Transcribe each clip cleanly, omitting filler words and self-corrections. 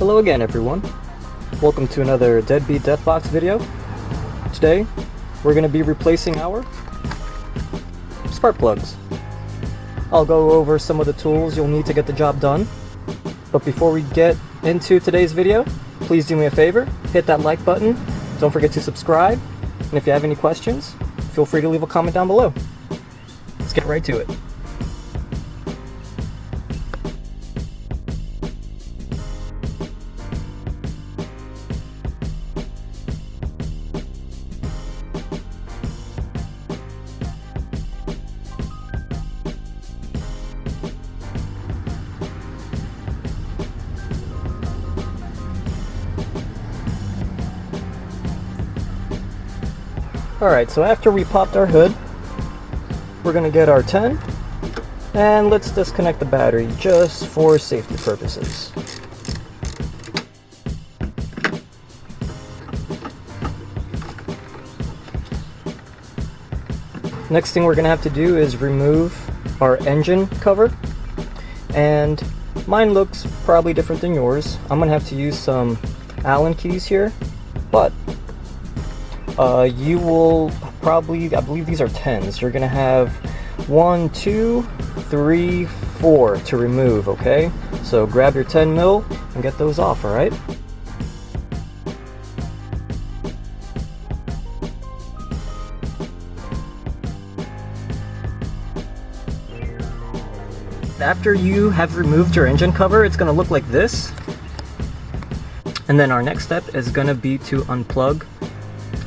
Hello again, everyone. Welcome to another Deadbeat DEATHbX video. Today, we're going to be replacing our spark plugs. I'll go over some of the tools you'll need to get the job done. But before we get into today's video, please do me a favor, hit that like button. Don't forget to subscribe. And if you have any questions, feel free to leave a comment down below. Let's get right to it. Alright, so after we popped our hood, we're going to get our 10, and let's disconnect the battery just for safety purposes. Next thing we're going to have to do is remove our engine cover, and mine looks probably different than yours. I'm going to have to use some Allen keys here, but you will probably, I believe these are 10s. You're gonna have 1, 2, 3, 4 to remove, okay? So grab your 10 mil and get those off, alright? After you have removed your engine cover, it's gonna look like this. And then our next step is gonna be to unplug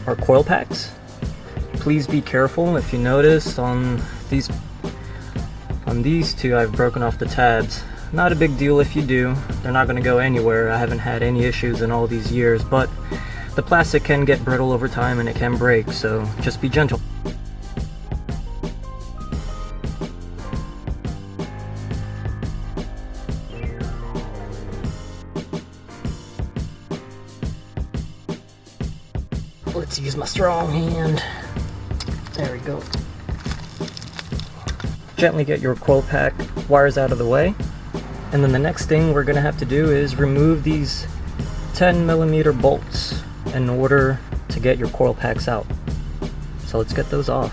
our coil packs. Please be careful. If you notice on these two, I've broken off the tabs. Not a big deal if you do. They're not going to go anywhere. I haven't had any issues in all these years, but the plastic can get brittle over time and it can break, so just be gentle. Let's use my strong hand. There we go. Gently get your coil pack wires out of the way. And then the next thing we're going to have to do is remove these 10mm bolts in order to get your coil packs out. So let's get those off.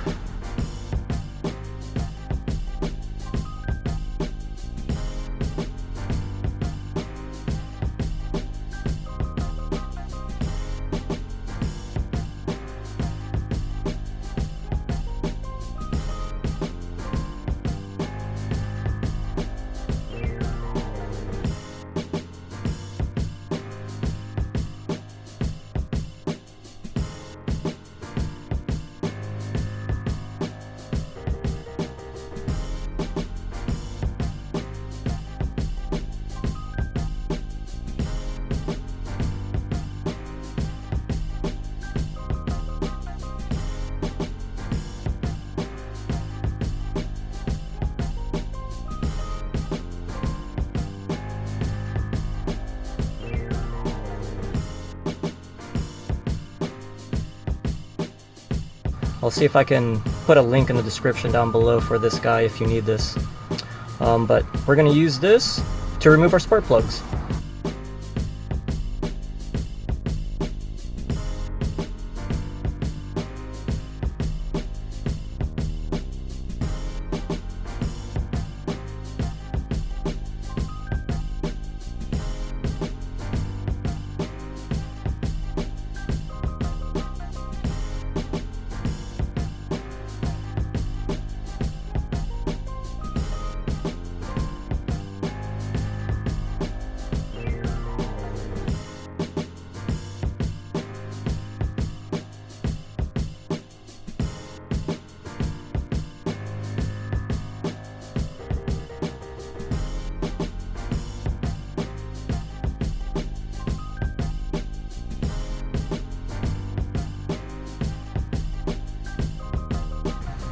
I'll see if I can put a link in the description down below for this guy if you need this. But we're going to use this to remove our spark plugs.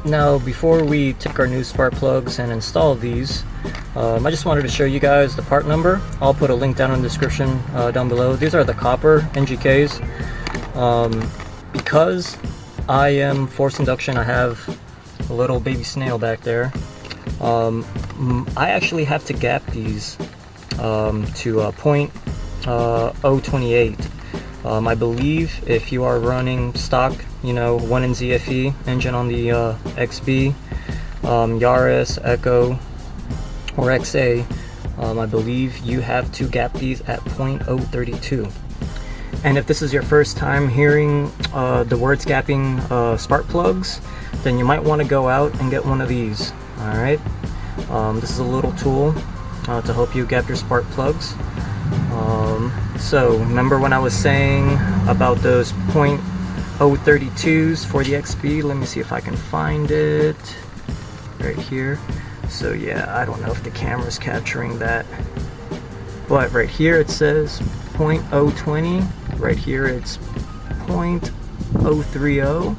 Now, before we take our new spark plugs and install these, I just wanted to show you guys the part number. I'll put a link down in the description down below. These are the copper NGKs. Because I am forced induction, I have a little baby snail back there. I actually have to gap these to 0.028. I believe if you are running stock, 1 in ZFE engine on the XB, Yaris, Echo, or XA, I believe you have to gap these at 0.032. And if this is your first time hearing the words gapping spark plugs, then you might want to go out and get one of these. Alright, this is a little tool to help you gap your spark plugs. So remember when I was saying about those 0.032s for the XB? Let me see if I can find it right here. So yeah, I don't know if the camera's capturing that, but right here it says 0.020, right here it's 0.030,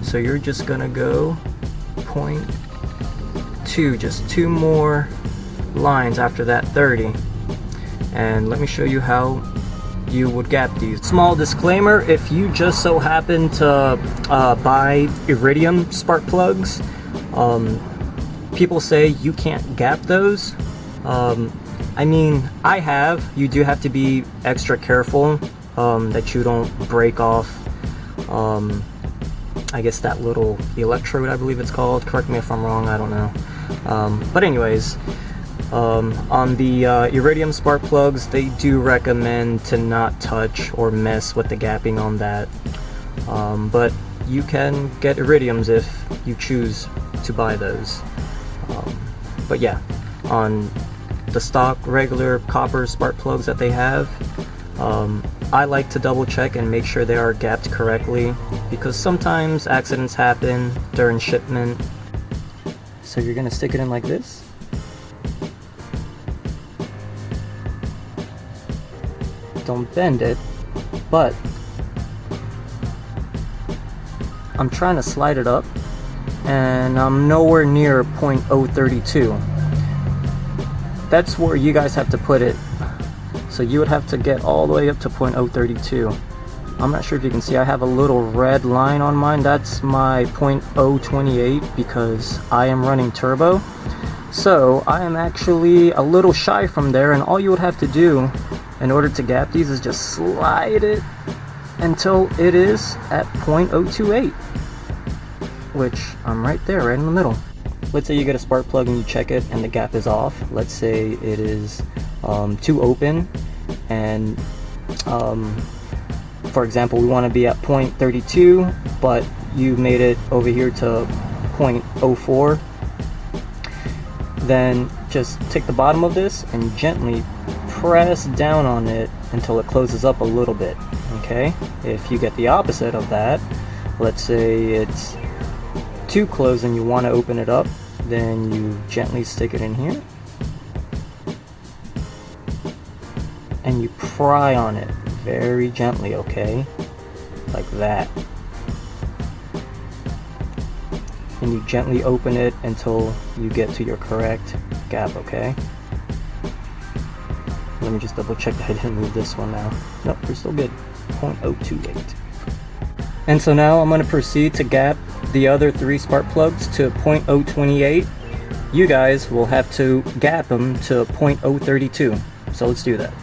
so you're just gonna go 0.2, just 2 more lines after that 30. And let me show you how you would gap these. Small disclaimer, if you just so happen to buy iridium spark plugs, people say you can't gap those. I mean, you do have to be extra careful that you don't break off I guess that little electrode, I believe it's called. Correct me if I'm wrong, I don't know. But anyways, on the iridium spark plugs, they do recommend to not touch or mess with the gapping on that. But you can get iridiums if you choose to buy those. But yeah, on the stock regular copper spark plugs that they have, I like to double check and make sure they are gapped correctly, because sometimes accidents happen during shipment. So you're gonna stick it in like this. Don't bend it, but I'm trying to slide it up and I'm nowhere near 0.032. That's where you guys have to put it. So you would have to get all the way up to 0.032. I'm not sure if you can see, I have a little red line on mine. That's my 0.028 because I am running turbo. So I am actually a little shy from there, and all you would have to do in order to gap these is just slide it until it is at 0.028, which I'm right there, right in the middle. Let's say you get a spark plug and you check it and the gap is off. Let's say it is too open, and for example, we want to be at 0.32, but you made it over here to 0.04. Then just take the bottom of this and gently press down on it until it closes up a little bit. Okay, if you get the opposite of that, let's say it's too close and you want to open it up, then you gently stick it in here and you pry on it very gently, okay, like that, and you gently open it until you get to your correct gap. Okay, let me just double check that I didn't move this one now. Nope, we're still good. 0.028. And so now I'm going to proceed to gap the other 3 spark plugs to 0.028. You guys will have to gap them to 0.032. So let's do that.